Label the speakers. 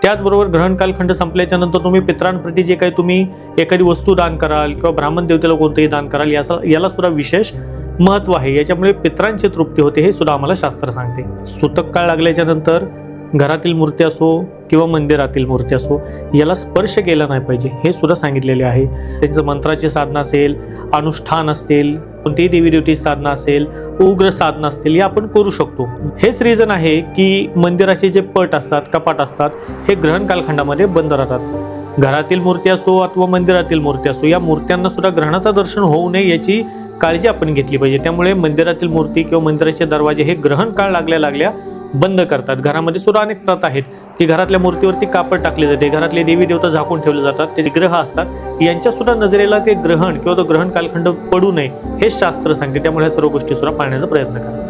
Speaker 1: त्याचबरोबर ग्रहण कालखंड संपल्याच्या नंतर तुम्ही पितरांप्रती जे काही तुम्ही एखादी वस्तू दान कराल किंवा ब्राह्मण देवतेला कोणतेही दान कराल याला सुद्धा विशेष महत्व आहे। याच्यामुळे पितरांची तृप्ती होते हे सुद्धा आम्हाला शास्त्र सांगते। सूतक काळ लागल्याच्या नंतर घरातील मूर्ती असो किंवा मंदिरातील मूर्ती असो याला स्पर्श केला नाही पाहिजे हे सुद्धा सांगितलेले आहे। त्यांचं मंत्राची साधना असेल, अनुष्ठान असतील, कोणतीही देवी देवतेची साधना असेल, उग्र साधना असतील, हे आपण करू शकतो। हेच रिझन आहे की मंदिराचे जे पट असतात, कपाट असतात हे ग्रहण कालखंडामध्ये बंद राहतात। घरातील मूर्ती असो अथवा मंदिरातील मूर्ती असो या मूर्त्यांना सुद्धा ग्रहणाचं दर्शन होऊ नये याची काळजी आपण घेतली पाहिजे। त्यामुळे मंदिरातील मूर्ती किंवा मंदिराचे दरवाजे हे ग्रहण काळ लागल्या बंद करतात। घरामध्ये सुद्धा अनेक प्रथा आहेत की घरातल्या मूर्तीवरती कापड टाकले जाते, घरातले देवी देवता झाकून ठेवले जातात, त्याचे ग्रह असतात, यांच्या सुद्धा नजरेला ते ग्रहण किंवा तो ग्रहण कालखंड पडू नये हे शास्त्र सांगते। त्यामुळे ह्या सर्व गोष्टी सुद्धा पाळण्याचा प्रयत्न करा।